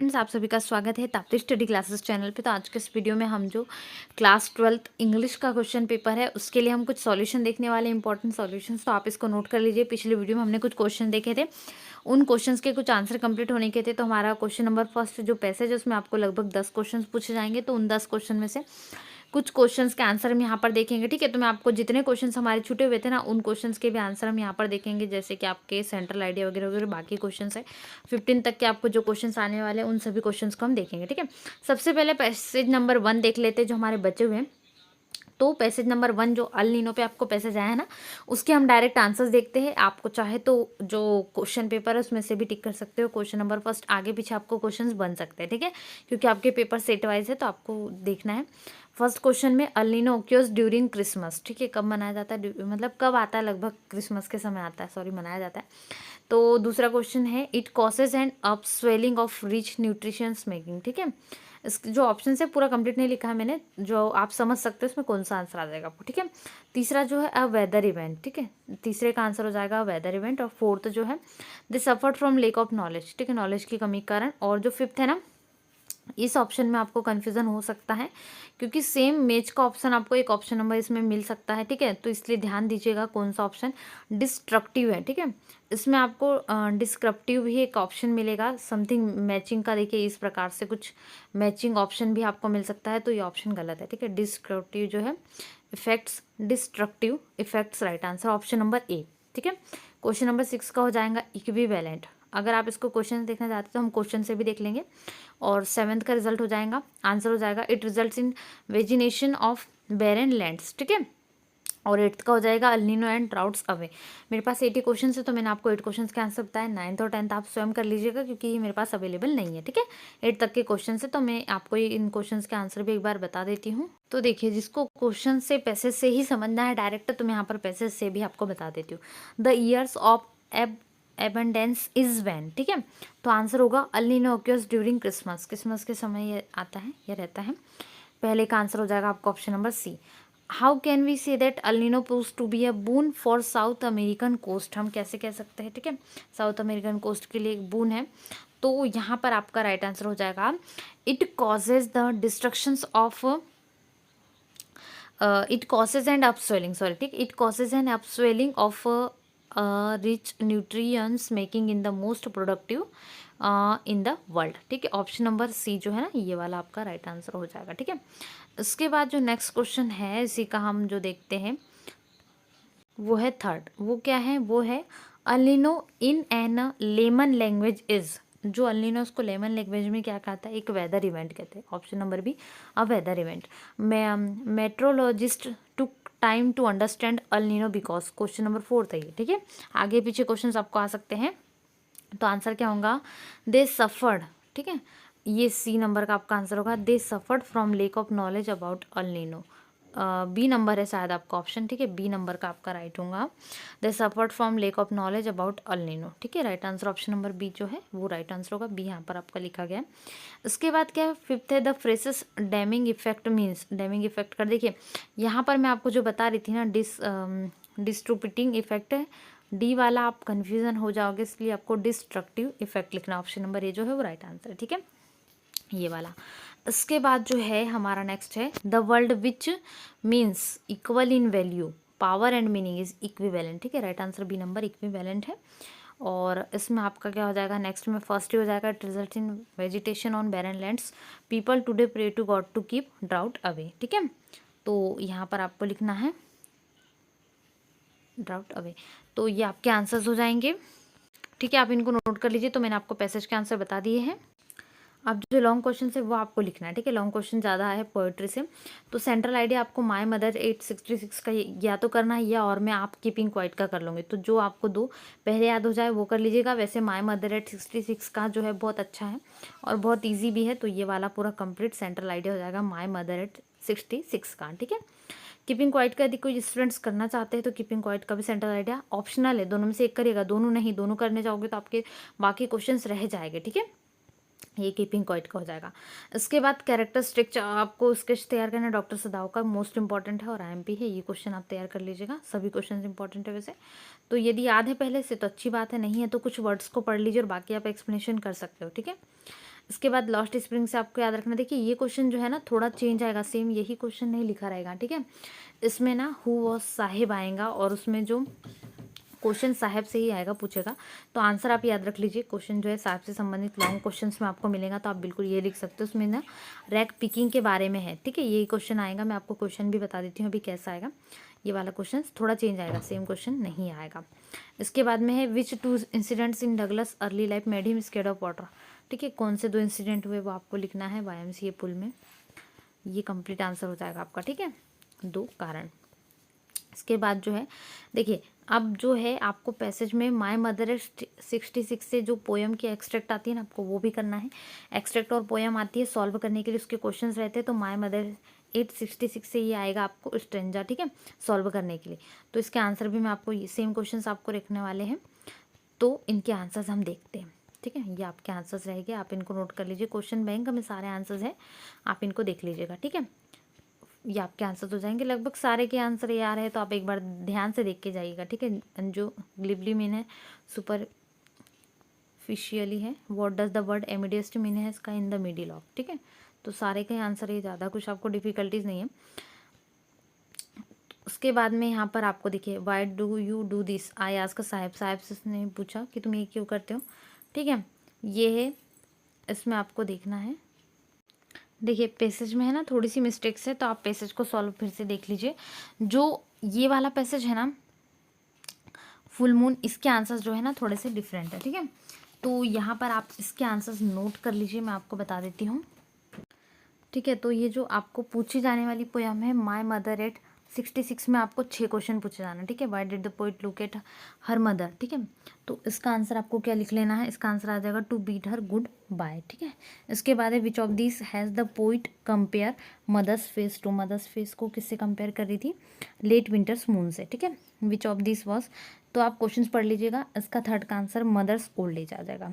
Friends, आप सभी का स्वागत है ताप्ती स्टडी क्लासेस चैनल पे। तो आज के इस वीडियो में हम जो क्लास 12th इंग्लिश का क्वेश्चन पेपर है उसके लिए हम कुछ सॉल्यूशन देखने वाले इंपॉर्टेंट सॉल्यूशंस। तो आप इसको नोट कर लीजिए। पिछले वीडियो में हमने कुछ क्वेश्चन देखे थे, उन क्वेश्चंस के कुछ आंसर कंप्लीट होने के थे। तो हमारा क्वेश्चन नंबर फर्स्ट जो पैसेज है उसमें आपको लगभग 10 क्वेश्चन पूछे जाएंगे। तो उन 10 क्वेश्चन में से कुछ क्वेश्चंस के आंसर हम यहाँ पर देखेंगे, ठीक है। तो मैं आपको जितने क्वेश्चंस हमारे छूटे हुए थे ना, उन क्वेश्चंस के भी आंसर हम यहाँ पर देखेंगे, जैसे कि आपके सेंट्रल आइडिया वगैरह वगैरह बाकी क्वेश्चंस है 15 तक के आपको जो क्वेश्चंस आने वाले हैं उन सभी क्वेश्चंस को हम देखेंगे, ठीक है। सबसे पहले पैसेज नंबर 1 देख लेते हैं जो हमारे बचे हुए हैं। तो पैसेज नंबर 1 जो अल नीनो पे आपको पैसेज आया है ना, उसके हम डायरेक्ट आंसर्स देखते हैं। आपको चाहे तो जो क्वेश्चन पेपर है उसमें से भी टिक कर सकते हो। क्वेश्चन नंबर फर्स्ट आगे पीछे आपको क्वेश्चंस बन सकते हैं, ठीक है, क्योंकि आपके पेपर सेट वाइज है तो आपको देखना है। फर्स्ट क्वेश्चन में अल नीनो ओक्योर्स ड्यूरिंग क्रिसमस, ठीक है, कब मनाया जाता है, मतलब कब आता है, लगभग क्रिसमस के समय आता है, सॉरी मनाया जाता है। तो दूसरा क्वेश्चन है it causes and up swelling of rich nutritions making, ठीक है। इस जो ऑप्शन है पूरा कंप्लीट नहीं लिखा है मैंने, जो आप समझ सकते हो उसमें कौन सा आंसर आ जाएगा आपको, ठीक है। तीसरा जो है अ वेदर इवेंट, ठीक है, तीसरे का आंसर हो जाएगा वेदर इवेंट। और फोर्थ जो है they suffered from lack of knowledge, ठीक है, नॉलेज की कमी के कारण। और जो फिफ्थ है ना, इस ऑप्शन में आपको कन्फ्यूजन हो सकता है क्योंकि सेम मैच का ऑप्शन आपको एक ऑप्शन नंबर इसमें मिल सकता है, ठीक है। तो इसलिए ध्यान दीजिएगा कौन सा ऑप्शन डिस्ट्रक्टिव है, ठीक है। इसमें आपको डिस्क्रप्टिव भी एक ऑप्शन मिलेगा, समथिंग मैचिंग का, देखिए इस प्रकार से कुछ मैचिंग ऑप्शन भी आपको मिल सकता है, तो ये ऑप्शन गलत है, ठीक है। डिस्क्रप्टिव जो है effects, destructive effects, right answer option number A, ठीक है। क्वेश्चन नंबर 6 का हो जाएगा इक्विवेलेंट। अगर आप इसको क्वेश्चन देखना चाहते हैं तो हम क्वेश्चन से भी देख लेंगे। और 7th का रिजल्ट हो जाएगा, आंसर हो जाएगा it results in vegetation of barren lands, ठीक है। और 8th का हो जाएगा El Nino and droughts away. मेरे पास 80 क्वेश्चन है तो मैंने आपको 8 क्वेश्चन के आंसर बताया। 9th और 10th आप स्वयं कर लीजिएगा क्योंकि ये मेरे पास अवेलेबल नहीं है, ठीक है। 8 तक के क्वेश्चन है तो मैं आपको इन क्वेश्चन के आंसर भी एक बार बता देती हूँ। तो देखिए, जिसको क्वेश्चन से पैसेज से ही समझना है डायरेक्ट, तो मैं यहाँ पर पैसेज से भी आपको बता देती हूँ। The years of abundance is when, ठीक है। तो आंसर होगा El Nino occurs during Christmas, Christmas के समय ये आता है, ये रहता है। पहले का आंसर हो जाएगा आपका option number C. How can we say that El Nino proves to be a boon for South American coast, हम कैसे कह सकते हैं, ठीक है, साउथ अमेरिकन कोस्ट के लिए एक बून है। तो यहाँ पर आपका राइट आंसर हो जाएगा it causes the destructions of it causes and upswelling, sorry, ठीक, it causes and upswelling of rich nutrients making in the most productive in the world, ठीक है। ऑप्शन नंबर सी जो है ना, ये वाला आपका राइट आंसर हो जाएगा, ठीक है। इसके बाद जो नेक्स्ट क्वेश्चन है इसी का हम जो देखते हैं वो है थर्ड। वो क्या है, वो है El Nino in an layman language is, जो अल नीनो उसको लेमन लैंग्वेज में क्या कहता है, एक वेदर इवेंट कहते हैं। Option number B a weather event. Meteorologist to time to understand El Nino because, question number 4 है ये, ठीक है। आगे पीछे क्वेश्चन आपको आ सकते हैं, तो आंसर क्या होगा, दे सफर्ड, ठीक है, ये सी नंबर का आपका आंसर होगा। They suffered from lack of knowledge about El Nino, B number है शायद आपका ऑप्शन, ठीक है, बी नंबर का आपका राइट होगा। They suffered from lack of knowledge about El Nino, ठीक है। Right answer option number B जो है वो राइट आंसर होगा, बी यहाँ पर आपका लिखा गया है। इसके बाद क्या है, फिफ्थ है the phrases damming effect means, damming effect कर देखिए, यहाँ पर मैं आपको जो बता रही थी ना डिस्ट्रीब्यूटिंग इफेक्ट है, डी वाला आप कन्फ्यूजन हो जाओगे, इसलिए आपको डिस्ट्रक्टिव इफेक्ट लिखना। ऑप्शन नंबर ए जो है वो राइट आंसर है, ठीक है, ये वाला। इसके बाद जो है हमारा नेक्स्ट है the word which means equal in value power and meaning is equivalent, ठीक है। Right answer B number equivalent है। और इसमें आपका क्या हो जाएगा, नेक्स्ट में फर्स्ट ही हो जाएगा it result in vegetation on barren lands, people today pray to God to keep drought away, ठीक है। तो यहाँ पर आपको लिखना है ड्राउट अवे। तो ये आपके आंसर्स हो जाएंगे, ठीक है, आप इनको नोट कर लीजिए। तो मैंने आपको पैसेज के आंसर बता दिए हैं। अब जो लॉन्ग क्वेश्चन है वो आपको लिखना है, ठीक है। लॉन्ग क्वेश्चन ज़्यादा है पोएट्री से। तो सेंट्रल आइडिया आपको माय मदर 866 का या तो करना है, या और मैं आप कीपिंग क्वाइट का कर लूँगी। तो जो आपको दो पहले याद हो जाए वो कर लीजिएगा। वैसे माय मदर 866 का जो है बहुत अच्छा है और बहुत ईजी भी है, तो ये वाला पूरा कंप्लीट सेंट्रल आइडिया हो जाएगा माय मदर 866 का, ठीक है। कीपिंग क्वाइट का यदि कोई स्टूडेंट्स करना चाहते हैं तो कीपिंग क्वाइट का भी सेंट्रल आइडिया ऑप्शनल है, दोनों में से एक करिएगा, दोनों नहीं, दोनों करने जाओगे तो आपके बाकी क्वेश्चंस रह जाएंगे, ठीक है। ये कीपिंग क्वाइट का हो जाएगा। इसके बाद कैरेक्टर स्ट्रक्चर आपको स्केच तैयार करना है, डॉक्टर सदाव का मोस्ट इंपॉर्टेंट है और आईएमपी है, ये क्वेश्चन आप तैयार कर लीजिएगा। सभी क्वेश्चन इंपॉर्टेंट है वैसे, तो यदि याद है पहले से तो अच्छी बात है, नहीं है तो कुछ वर्ड्स को पढ़ लीजिए और बाकी आप एक्सप्लेनेशन कर सकते हो, ठीक है। इसके बाद लॉस्ट स्प्रिंग से आपको याद रखना, देखिए ये क्वेश्चन जो है ना थोड़ा चेंज आएगा, सेम यही क्वेश्चन नहीं लिखा रहेगा, ठीक है। इसमें ना हु वॉज साहिब आएगा और उसमें जो क्वेश्चन साहब से ही आएगा, पूछेगा। तो आंसर आप याद रख लीजिए, क्वेश्चन जो है साहब से संबंधित लॉन्ग क्वेश्चंस में आपको मिलेगा, तो आप बिल्कुल ये लिख सकते हो। उसमें ना रैक पिकिंग के बारे में है, ठीक है, यही क्वेश्चन आएगा। मैं आपको क्वेश्चन भी बता देती हूँ अभी कैसा आएगा। ये वाला क्वेश्चन थोड़ा चेंज आएगा, सेम क्वेश्चन नहीं आएगा। इसके बाद में है which two incidents in Douglas early life made him scared of water, ठीक है। कौन से 2 इंसिडेंट हुए वो आपको लिखना है YMCA पुल में। ये कंप्लीट आंसर हो जाएगा आपका, ठीक है, 2 कारण। इसके बाद जो है देखिए, अब जो है आपको पैसेज में माय मदर 66 से जो पोयम की एक्सट्रैक्ट आती है ना, आपको वो भी करना है। एक्सट्रैक्ट और पोयम आती है सॉल्व करने के लिए, उसके क्वेश्चंस रहते हैं। तो माय मदर 866 से ये आएगा आपको स्ट्रेंजा, ठीक है, सॉल्व करने के लिए। तो इसके आंसर भी मैं आपको ये सेम क्वेश्चंस आपको रखने वाले हैं। तो इनके आंसर्स हम देखते हैं, ठीक है। ये आपके आंसर्स रहेंगे, आप इनको नोट कर लीजिए। क्वेश्चन बैंक में सारे आंसर्स हैं, आप इनको देख लीजिएगा, ठीक है। ये आपके आंसर हो जाएंगे, लगभग सारे के आंसर ये आ रहे हैं, तो आप एक बार ध्यान से देख के जाइएगा, ठीक है। जो ग्लिबली मीन है सुपरफिशियली है, what does the word immediate mean है इसका इन द मिडिल ऑफ, ठीक है। तो सारे के आंसर ये, ज़्यादा कुछ आपको डिफिकल्टीज नहीं है। उसके बाद में यहाँ पर आपको देखिए, why do you do this I ask साहब, साहब से उसने पूछा कि तुम ये क्यों करते हो, ठीक है। ये है, इसमें आपको देखना है, देखिए पैसेज में है ना थोड़ी सी मिस्टेक्स है, तो आप पैसेज को सॉल्व फिर से देख लीजिए। जो ये वाला पैसेज है ना फुल मून, इसके आंसर्स जो है ना थोड़े से डिफरेंट है, ठीक है। तो यहाँ पर आप इसके आंसर्स नोट कर लीजिए, मैं आपको बता देती हूँ, ठीक है। तो ये जो आपको पूछी जाने वाली पोयम है माय मदर एट 66 में आपको 6 क्वेश्चन पूछे जाना, ठीक है। Why did the poet look at her mother, ठीक है। तो इसका आंसर आपको क्या लिख लेना है, इसका आंसर आ जाएगा to bid her goodbye, ठीक है। इसके बाद है which of this has the poet compare mother's face to, mother's face को किससे कंपेयर कर रही थी, लेट विंटर्स मून से, ठीक है। विच ऑफ दिस वॉज, तो आप क्वेश्चन पढ़ लीजिएगा। इसका थर्ड का आंसर मदर्स ओल्ड एज आ जाएगा।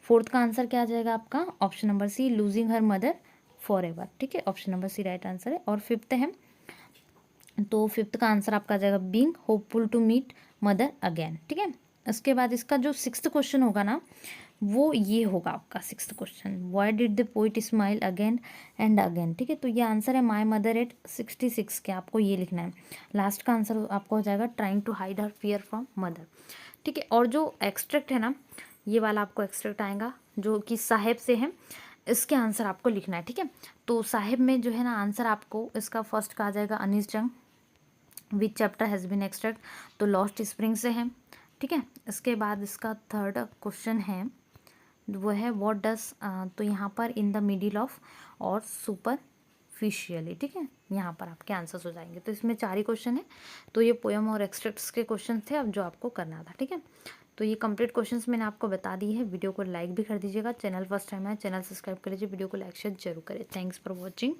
फोर्थ का आंसर क्या आ जाएगा आपका, option number C losing her mother forever, ठीक है, option number C right answer है। और फिफ्थ है, तो फिफ्थ का आंसर आपका आ जाएगा being hopeful to meet mother again, ठीक है। इसके बाद इसका जो सिक्स्थ क्वेश्चन होगा ना, वो ये होगा आपका sixth question, why did the poet smile again and again, ठीक है। तो ये आंसर है माय मदर एट 66 के, आपको ये लिखना है। लास्ट का आंसर आपको हो जाएगा trying to hide her fear from mother, ठीक है। और जो एक्सट्रैक्ट है ना, ये वाला आपको एक्सट्रैक्ट आएगा जो कि साहेब से है, इसके आंसर आपको लिखना है, ठीक है। तो साहेब में जो है ना आंसर आपको इसका फर्स्ट का आ जाएगा Anees Jung, which chapter has been extract, तो लॉस्ट स्प्रिंग से है, ठीक है। इसके बाद इसका थर्ड क्वेश्चन है वो है व्हाट डस, तो यहाँ पर इन द मिडिल ऑफ और सुपरफिशियली, ठीक है। यहाँ पर आपके आंसर्स हो जाएंगे। तो इसमें 4 ही क्वेश्चन है, तो ये पोयम और एक्सट्रैक्ट्स के क्वेश्चन थे अब जो आपको करना था, ठीक है। तो ये कंप्लीट क्वेश्चंस मैंने आपको बता दी है। वीडियो को लाइक भी कर दीजिएगा, चैनल फर्स्ट टाइम है चैनल सब्सक्राइब कर लीजिए, वीडियो को लाइक शेयर जरूर करें। Thanks for watching.